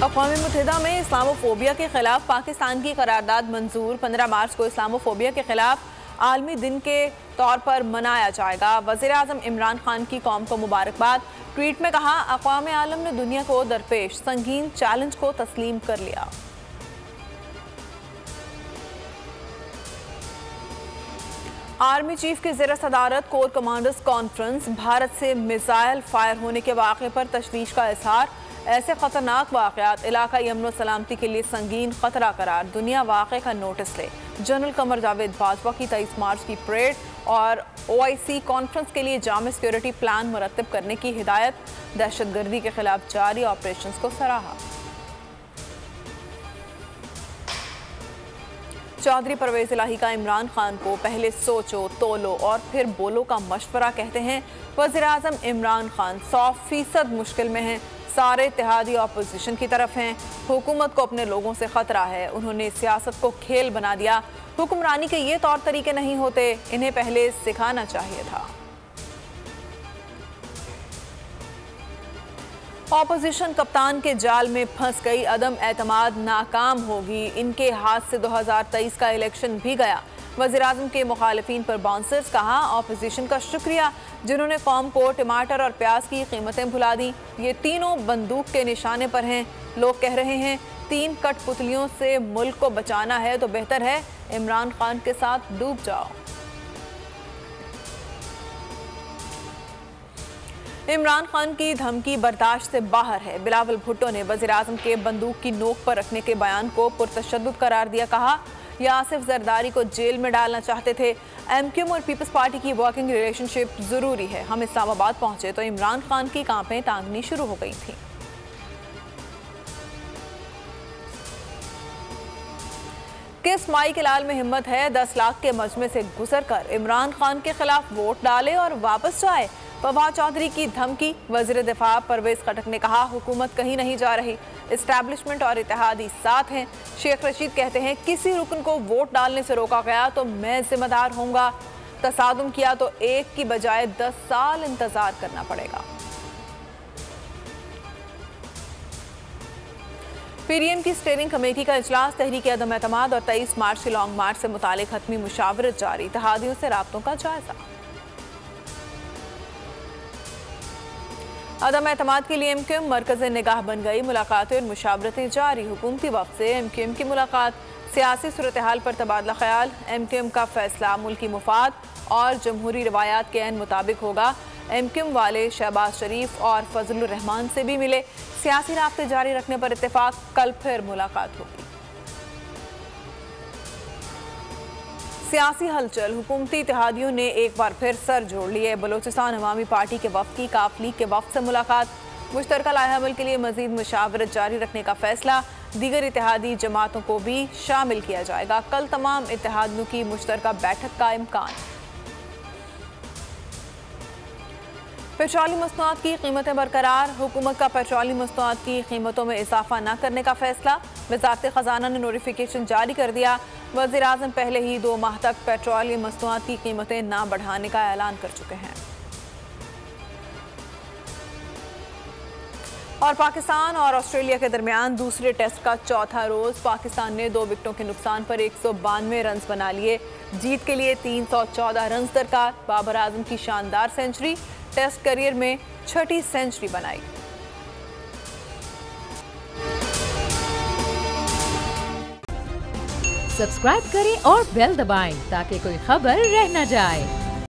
अक़वाम मुत्तहिदा में इस्लामोफोबिया के खिलाफ पाकिस्तान की करारदाद मंजूर। 15 मार्च को इस्लामोफोबिया के खिलाफ आलमी दिन के तौर पर मनाया जाएगा। वज़ीर आज़म इमरान खान की कौम को मुबारकबाद। ट्वीट में कहा, अक़वाम आलम ने दुनिया को दरपेश संगीन चैलेंज को तस्लीम कर लिया। आर्मी चीफ की ज़ेर सदारत कोर कमांडर्स कॉन्फ्रेंस। भारत से मिसाइल फायर होने के वाक़े पर तशवीश का इजहार। ऐसे खतरनाक वाक़यात इलाक़ाई अमन व सलामती के लिए संगीन खतरा करार। दुनिया वाक़े का नोटिस ले। जनरल कमर जावेद बाजवा की 23 मार्च की परेड और OIC कॉन्फ्रेंस के लिए जामे सिक्योरिटी प्लान मुरतब करने की हिदायत। दहशतगर्दी के खिलाफ जारी ऑपरेशंस को सराहा। चौधरी परवेज इलाही का इमरान खान को पहले सोचो, तोलो और फिर बोलो का मशवरा कहते हैं। वज़ीर आज़म इमरान खान 100% मुश्किल में हैं। सारे इत्तेहादी अपोजिशन की तरफ हैं। हुकूमत को अपने लोगों से खतरा है। उन्होंने सियासत को खेल बना दिया। हुक्मरानी के ये तौर तरीके नहीं होते, इन्हें पहले सिखाना चाहिए था। ऑपोजिशन कप्तान के जाल में फंस गई। अदम एतमाद नाकाम होगी। इनके हाथ से 2023 का इलेक्शन भी गया। वज़ीर आज़म के मुखालिफिन पर बाउंसर्स। कहा, ऑपोजिशन का शुक्रिया जिन्होंने कौम को टमाटर और प्याज की कीमतें भुला दी। ये तीनों बंदूक के निशाने पर हैं। लोग कह रहे हैं 3 कठपुतलियों से मुल्क को बचाना है तो बेहतर है इमरान खान के साथ डूब जाओ। इमरान खान की धमकी बर्दाश्त से बाहर है। बिलावल भुट्टो ने वज़ीर आज़म के बंदूक की नोक पर रखने के बयान को पुरतशद्दुद करार दिया। कहा, यह आसिफ जरदारी को जेल में डालना चाहते थे। MQM और पीपल्स पार्टी की वर्किंग रिलेशनशिप जरूरी है। हम इस्लामाबाद पहुंचे तो इमरान खान की कांपें टांगनी शुरू हो गई थी। किस माई के लाल में हिम्मत है 10 लाख के मजमे से गुजर कर इमरान खान के खिलाफ वोट डाले और वापस जाए। फवाद चौधरी की धमकी। वज़ीर दिफा परवेज खटक ने कहा, हुकूमत कहीं नहीं जा रही। इस्टेब्लिशमेंट और इत्तेहादी साथ हैं। शेख रशीद कहते हैं, किसी रुकन को वोट डालने से रोका गया तो मैं जिम्मेदार होऊंगा। तसादुम किया तो 1 की बजाय 10 साल इंतजार करना पड़ेगा। PDM की स्टीयरिंग कमेटी का इजलास। तहरीक अदम एतमाद और 23 मार्च के लॉन्ग मार्च से मुतालिक हतमी मुशावरत जारी। इत्तेहादियों से राब्तों का जायजा। अदम एतमाद के लिए MQM मरकज़ निगाह बन गई। मुलाकातें और मुशावरतें जारी। हुकूमती वफ़द से MQM की मुलाकात। सियासी सूरत हाल पर तबादला ख्याल। MQM का फैसला मुल्की मुफाद और जमहूरी रवायात के ऐन मुताबिक होगा। MQM वाले शहबाज शरीफ और फजलुर रहमान से भी मिले। सियासी राब्ते जारी रखने पर इत्तेफाक। कल फिर मुलाकात होगी। सियासी हलचल। हुकूमती इत्तेहादियों ने एक बार फिर सर जोड़ लिए। बलोचिस्तान अवामी पार्टी के वफ़द की काफ लीग के वफ़द से मुलाकात। मुश्तरका लाएहमल के लिए मजीद मुशावरत जारी रखने का फैसला। दीगर इत्तेहादी जमातों को भी शामिल किया जाएगा। कल तमाम इत्तेहादियों की मुश्तरका बैठक का इम्कान। पेट्रोलियम मसनूआत की कीमतें बरकरार। हुकूमत का पेट्रोलियम मसनूआत की कीमतों में इजाफा न करने का फैसला। वज़ारत ख़जाना ने नोटिफिकेशन जारी कर दिया। वज़ीर आज़म पहले ही 2 माह तक पेट्रोलियम मसनूआत की कीमतें न बढ़ाने का ऐलान कर चुके हैं। और पाकिस्तान और ऑस्ट्रेलिया के दरमियान दूसरे टेस्ट का चौथा रोज। पाकिस्तान ने 2 विकेटों के नुकसान पर 192 रन बना लिए। जीत के लिए 314 रन दरकार। बाबर आजम की शानदार सेंचुरी। टेस्ट करियर में 6ठी सेंचुरी बनाई। सब्सक्राइब करें और बेल दबाएं ताकि कोई खबर रह न जाए।